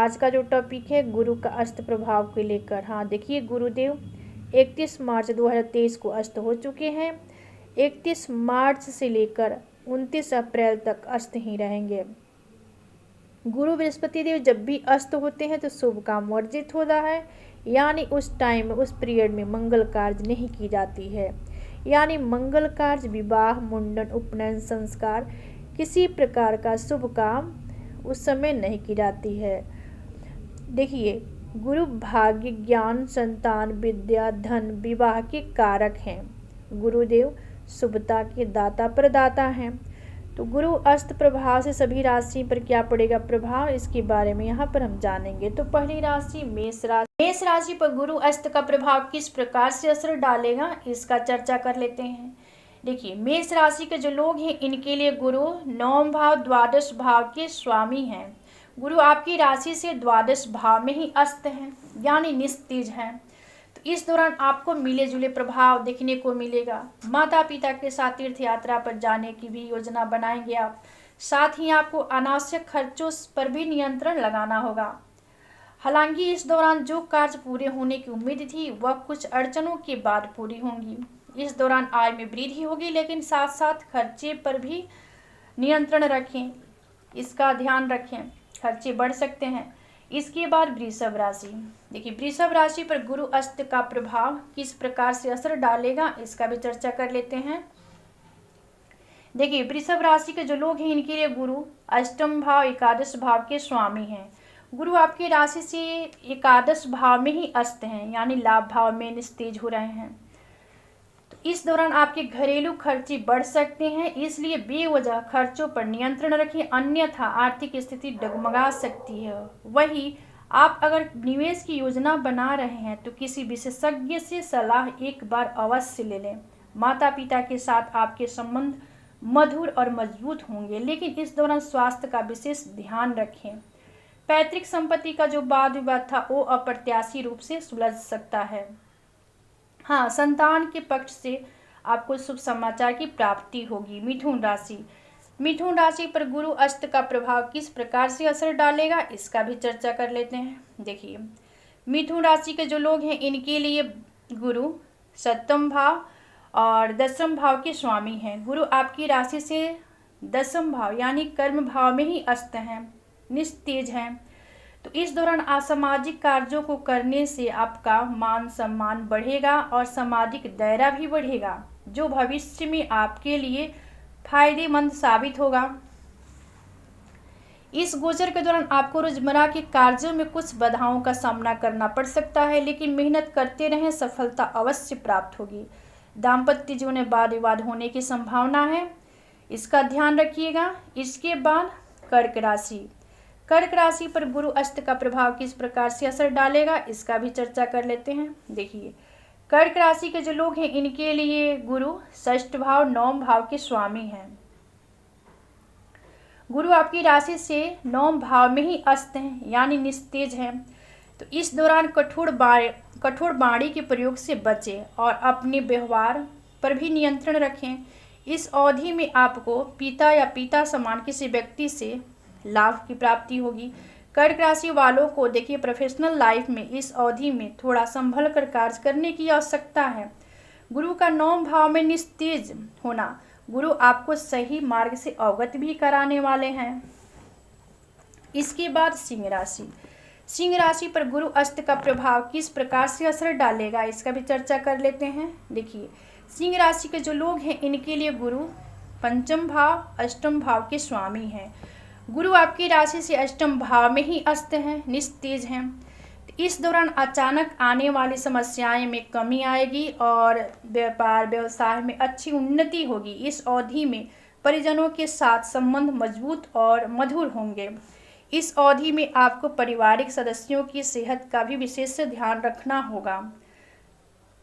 आज का जो टॉपिक है गुरु का अस्त प्रभाव को लेकर। हाँ देखिए, गुरुदेव 31 मार्च 2023 को अस्त हो चुके हैं। 31 मार्च से लेकर 29 अप्रैल तक अस्त ही रहेंगे। गुरु बृहस्पति देव जब भी अस्त होते हैं तो शुभ काम वर्जित होता है, यानी उस टाइम उस पीरियड में मंगल कार्य नहीं की जाती है। यानी मंगल कार्य, विवाह, मुंडन, उपनयन, संस्कार, किसी प्रकार का शुभ काम उस समय नहीं की जाती है। देखिए, गुरु भाग्य, ज्ञान, संतान, विद्या, धन, विवाह के कारक हैं। गुरुदेव शुभता के दाता प्रदाता हैं। तो गुरु अस्त प्रभाव से सभी राशि पर क्या पड़ेगा प्रभाव, इसके बारे में यहाँ पर हम जानेंगे। तो पहली राशि मेष राशि। मेष राशि पर गुरु अस्त का प्रभाव किस प्रकार से असर डालेगा, इसका चर्चा कर लेते हैं। देखिए, मेष राशि के जो लोग हैं इनके लिए गुरु 9 भाव, द्वादश भाव के स्वामी हैं। गुरु आपकी राशि से द्वादश भाव में ही अस्त हैं, यानी निस्तेज हैं। तो इस दौरान आपको मिले जुले प्रभाव देखने को मिलेगा। माता पिता के साथ तीर्थ यात्रा पर जाने की भी योजना बनाएंगे आप। साथ ही आपको अनावश्यक खर्चों पर भी नियंत्रण लगाना होगा। हालांकि इस दौरान जो कार्य पूरे होने की उम्मीद थी वह कुछ अड़चनों के बाद पूरी होंगी। इस दौरान आय में वृद्धि होगी, लेकिन साथ साथ खर्चे पर भी नियंत्रण रखें, इसका ध्यान रखें, खर्चे बढ़ सकते हैं। इसके बाद वृषभ राशि। देखिए, वृषभ राशि पर गुरु अस्त का प्रभाव किस प्रकार से असर डालेगा, इसका भी चर्चा कर लेते हैं। देखिए, वृषभ राशि के जो लोग हैं इनके लिए गुरु अष्टम भाव, एकादश भाव के स्वामी हैं। गुरु आपकी राशि से एकादश भाव में ही अस्त हैं, यानी लाभ भाव में निस्तेज हो रहे हैं। तो इस दौरान आपके घरेलू खर्चे बढ़ सकते हैं, इसलिए बेवजह खर्चों पर नियंत्रण रखें, अन्यथा आर्थिक स्थिति डगमगा सकती है। वही आप अगर निवेश की योजना बना रहे हैं तो किसी विशेषज्ञ से सलाह एक बार अवश्य ले लें। माता पिता के साथ आपके संबंध मधुर और मजबूत होंगे, लेकिन इस दौरान स्वास्थ्य का विशेष ध्यान रखें। पैतृक संपत्ति का जो वाद विवाद था वो अप्रत्याशी रूप से सुलझ सकता है। हाँ, संतान के पक्ष से आपको शुभ समाचार की प्राप्ति होगी। मिथुन राशि। मिथुन राशि पर गुरु अस्त का प्रभाव किस प्रकार से असर डालेगा, इसका भी चर्चा कर लेते हैं। देखिए, मिथुन राशि के जो लोग हैं इनके लिए गुरु सप्तम भाव और दसम भाव के स्वामी हैं। गुरु आपकी राशि से दसम भाव यानी कर्म भाव में ही अस्त हैं, निस्तेज हैं। तो इस दौरान असामाजिक कार्यों को करने से आपका मान सम्मान बढ़ेगा और सामाजिक दायरा भी बढ़ेगा, जो भविष्य में आपके लिए फायदेमंद साबित होगा। इस गोचर के दौरान आपको रोजमर्रा के कार्यों में कुछ बाधाओं का सामना करना पड़ सकता है, लेकिन मेहनत करते रहें, सफलता अवश्य प्राप्त होगी। दाम्पत्य जीवन में वाद विवाद होने की संभावना है, इसका ध्यान रखिएगा। इसके बाद कर्क राशि। कर्क राशि पर गुरु अस्त का प्रभाव किस प्रकार से असर डालेगा, इसका भी चर्चा कर लेते हैं। देखिए, कर्क राशि के जो लोग हैं इनके लिए गुरु षष्ठ भाव, नवम भाव के स्वामी हैं। गुरु आपकी राशि से नवम भाव में ही अस्त हैं, यानी निस्तेज हैं। तो इस दौरान कठोर वाणी के प्रयोग से बचें और अपने व्यवहार पर भी नियंत्रण रखें। इस अवधि में आपको पिता या पिता समान किसी व्यक्ति से लाभ की प्राप्ति होगी। कर्क राशि वालों को देखिए, प्रोफेशनल लाइफ में इस अवधि में थोड़ा संभल कर कार्य करने की आवश्यकता है। गुरु का नवम भाव में निस्तेज होना गुरु आपको सही मार्ग से अवगत भी कराने वाले हैं। इसके बाद सिंह राशि। सिंह राशि पर गुरु अस्त का प्रभाव किस प्रकार से असर डालेगा, इसका भी चर्चा कर लेते हैं। देखिए, सिंह राशि के जो लोग हैं इनके लिए गुरु पंचम भाव, अष्टम भाव के स्वामी हैं। गुरु आपकी राशि से अष्टम भाव में ही अस्त हैं, निस्तेज हैं। इस दौरान अचानक आने वाली समस्याएं में कमी आएगी और व्यापार व्यवसाय में अच्छी उन्नति होगी। इस अवधि में परिजनों के साथ संबंध मजबूत और मधुर होंगे। इस अवधि में आपको पारिवारिक सदस्यों की सेहत का भी विशेष ध्यान रखना होगा।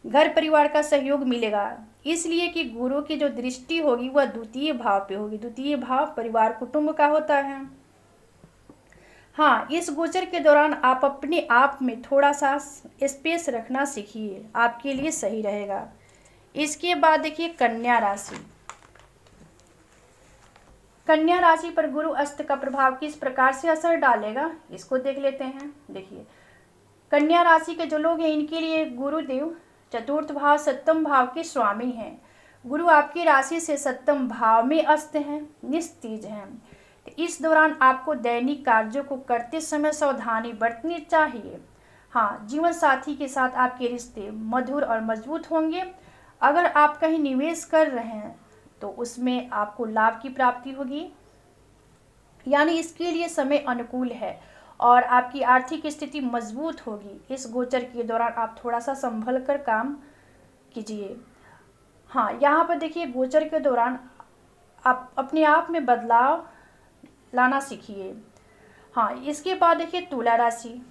घर परिवार का सहयोग मिलेगा, इसलिए कि गुरु की जो दृष्टि होगी वह द्वितीय भाव पे होगी। द्वितीय भाव परिवार कुटुंब का होता है। हाँ, इस गोचर के दौरान आप अपने आप में थोड़ा सा स्पेस रखना सीखिए, आपके लिए सही रहेगा। इसके बाद देखिए कन्या राशि। कन्या राशि पर गुरु अस्त का प्रभाव किस प्रकार से असर डालेगा, इसको देख लेते हैं। देखिए, कन्या राशि के जो लोग हैं इनके लिए गुरुदेव चतुर्थ भाव सप्तम भाव के स्वामी हैं। गुरु आपकी राशि से सप्तम भाव में अस्त हैं, निस्तेज हैं। तो इस दौरान आपको दैनिक कार्यों को करते समय सावधानी बरतनी चाहिए। हाँ, जीवन साथी के साथ आपके रिश्ते मधुर और मजबूत होंगे। अगर आप कहीं निवेश कर रहे हैं तो उसमें आपको लाभ की प्राप्ति होगी, यानी इसके लिए समय अनुकूल है और आपकी आर्थिक स्थिति मजबूत होगी। इस गोचर के दौरान आप थोड़ा सा संभल कर काम कीजिए। हाँ, यहाँ पर देखिए, गोचर के दौरान आप अपने आप में बदलाव लाना सीखिए। हाँ, इसके बाद देखिए तुला राशि।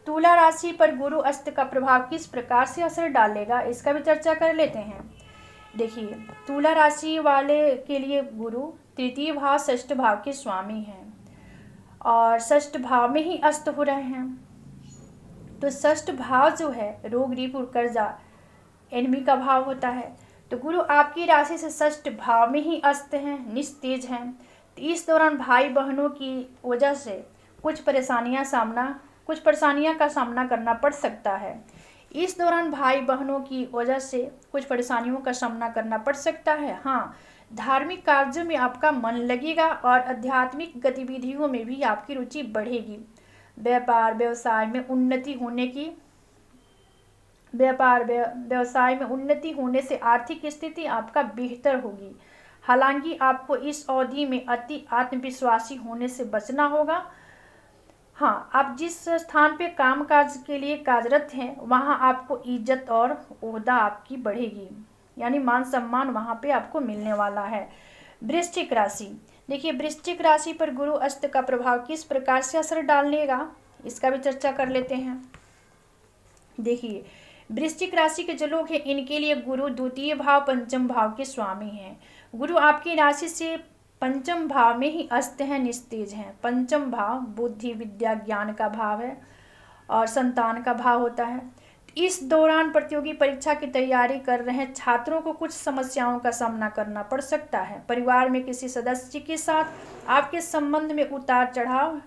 तुला राशि पर गुरु अस्त का प्रभाव किस प्रकार से असर डालेगा, इसका भी चर्चा कर लेते हैं। देखिए, तुला राशि वाले के लिए गुरु तृतीय भाव षष्ठ भाव के स्वामी हैं और षष्ठ भाव में ही अस्त हो रहे हैं। तो षष्ठ भाव जो है रोग रिपु कर्जा एनिमी का भाव होता है। तो गुरु आपकी राशि से षष्ठ भाव में ही अस्त हैं, निस्तेज हैं। तो इस दौरान भाई बहनों की वजह से कुछ परेशानियां का सामना करना पड़ सकता है। इस दौरान भाई बहनों की वजह से कुछ परेशानियों का सामना करना पड़ सकता है। हाँ, धार्मिक कार्यों में आपका मन लगेगा और आध्यात्मिक गतिविधियों में भी आपकी रुचि बढ़ेगी। व्यापार व्यवसाय में उन्नति होने से आर्थिक स्थिति आपका बेहतर होगी। हालांकि आपको इस अवधि में अति आत्मविश्वासी होने से बचना होगा। हाँ, आप जिस स्थान पे काम काज के लिए कार्यरत हैं वहाँ आपको इज्जत और ओहदा आपकी बढ़ेगी, यानी मान सम्मान वहाँ पे आपको मिलने वाला है। वृश्चिक राशि। देखिए, वृश्चिक राशि पर गुरु अस्त का प्रभाव किस प्रकार से असर डालेगा, इसका भी चर्चा कर लेते हैं। देखिए, वृश्चिक राशि के जो लोग हैं इनके लिए गुरु द्वितीय भाव पंचम भाव के स्वामी हैं। गुरु आपकी राशि से पंचम भाव में ही अस्त हैं, निस्तेज हैं। पंचम भाव बुद्धि विद्या ज्ञान का भाव है और संतान का भाव होता है। इस दौरान प्रतियोगी परीक्षा की तैयारी कर रहे छात्रों को कुछ समस्याओं का सामना करना पड़ सकता है। परिवार में किसी सदस्य के साथ आपके संबंध में उतार चढ़ाव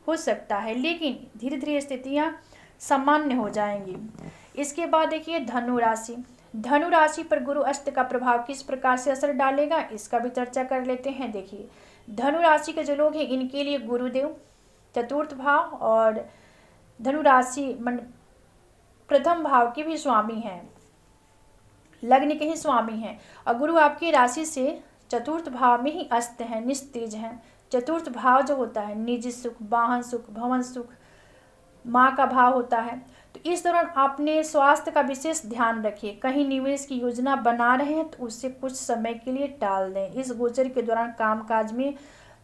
हो सकता है, लेकिन धीरे धीरे स्थितियां सामान्य हो जाएंगी। इसके बाद देखिए धनु राशि। धनु राशि पर गुरु अस्त का प्रभाव किस प्रकार से असर डालेगा, इसका भी चर्चा कर लेते हैं। देखिए, धनु राशि के जो लोग हैं इनके लिए गुरुदेव चतुर्थ भाव और धनु राशि प्रथम भाव के भी स्वामी हैं, लग्न के ही स्वामी हैं और गुरु आपकी राशि से चतुर्थ भाव में ही अस्त हैं, निस्तेज हैं। चतुर्थ भाव जो होता है निजी सुख, वाहन सुख, भवन सुख, माँ का भाव होता है। तो इस दौरान आपने स्वास्थ्य का विशेष ध्यान रखिए। कहीं निवेश की योजना बना रहे हैं तो उससे कुछ समय के लिए टाल दें। इस गोचर के दौरान कामकाज में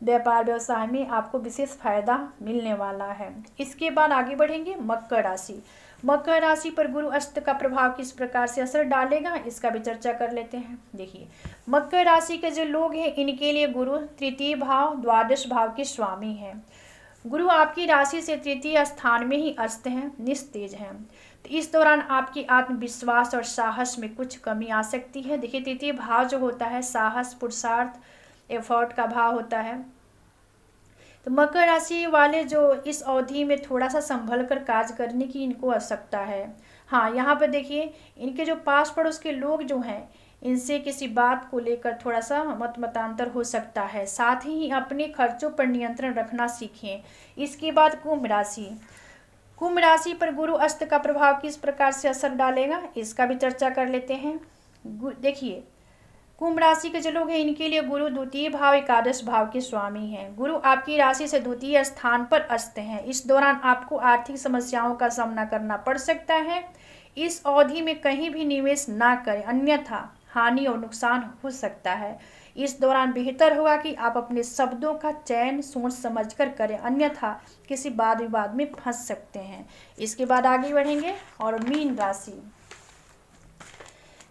व्यापार व्यवसाय में आपको विशेष फायदा मिलने वाला है। इसके बाद आगे बढ़ेंगे मकर राशि। मकर राशि पर गुरु अस्त का प्रभाव किस प्रकार से असर डालेगा, इसका भी चर्चा कर लेते हैं। देखिए, मकर राशि के जो लोग हैं इनके लिए गुरु तृतीय भाव द्वादश भाव के स्वामी हैं। गुरु आपकी राशि से तृतीय स्थान में ही अस्त हैं, निस्तेज हैं। तो इस दौरान आपकी आत्मविश्वास और साहस में कुछ कमी आ सकती है। देखिए, तृतीय भाव जो होता है साहस, पुरुषार्थ, एफर्ट का भाव होता है। तो मकर राशि वाले जो इस अवधि में थोड़ा सा संभल कर कार्य करने की इनको आवश्यकता है। हाँ, यहाँ पर देखिए, इनके जो पास पड़ोस के लोग जो हैं इनसे किसी बात को लेकर थोड़ा सा मतांतर हो सकता है। साथ ही अपने खर्चों पर नियंत्रण रखना सीखें। इसके बाद कुंभ राशि। कुंभ राशि पर गुरु अस्त का प्रभाव किस प्रकार से असर डालेगा, इसका भी चर्चा कर लेते हैं। देखिए, कुंभ राशि के जो लोग हैं इनके लिए गुरु द्वितीय भाव एकादश भाव के स्वामी हैं। गुरु आपकी राशि से द्वितीय स्थान पर अस्त हैं। इस दौरान आपको आर्थिक समस्याओं का सामना करना पड़ सकता है। इस अवधि में कहीं भी निवेश ना करें, अन्यथा हानि और नुकसान हो सकता है। इस दौरान बेहतर होगा कि आप अपने शब्दों का चयन सोच समझकर करें, अन्यथा किसी वाद विवाद में फंस सकते हैं। इसके बाद आगे बढ़ेंगे और मीन राशि।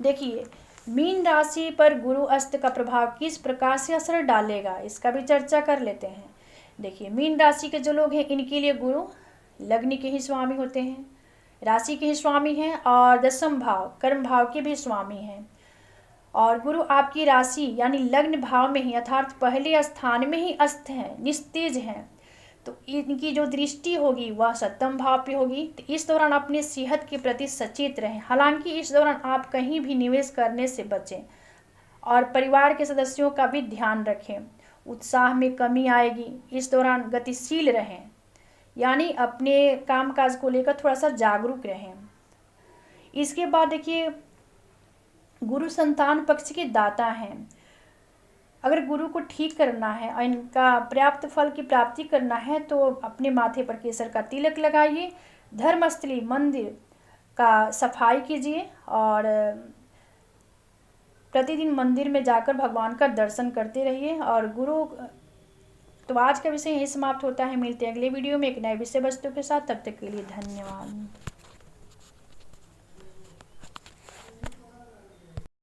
देखिए, मीन राशि पर गुरु अस्त का प्रभाव किस प्रकार से असर डालेगा, इसका भी चर्चा कर लेते हैं। देखिए, मीन राशि के जो लोग हैं इनके लिए गुरु लग्न के ही स्वामी होते हैं, राशि के ही स्वामी हैं और दशम भाव कर्म भाव के भी स्वामी हैं। और गुरु आपकी राशि यानी लग्न भाव में ही अर्थात पहले स्थान में ही अस्त हैं, निस्तेज हैं, तो इनकी जो दृष्टि होगी वह सप्तम भाव पे होगी। तो इस दौरान अपने सेहत के प्रति सचेत रहें। हालांकि इस दौरान आप कहीं भी निवेश करने से बचें और परिवार के सदस्यों का भी ध्यान रखें। उत्साह में कमी आएगी। इस दौरान गतिशील रहें, यानी अपने कामकाज को लेकर थोड़ा सा जागरूक रहें। इसके बाद देखिए, गुरु संतान पक्ष के दाता हैं। अगर गुरु को ठीक करना है और इनका पर्याप्त फल की प्राप्ति करना है तो अपने माथे पर केसर का तिलक लगाइए, धर्मस्थली मंदिर का सफाई कीजिए और प्रतिदिन मंदिर में जाकर भगवान का दर्शन करते रहिए। और गुरु, तो आज का विषय यही समाप्त होता है। मिलते हैं अगले वीडियो में एक नए विषय वस्तु के साथ। तब तक के लिए धन्यवाद।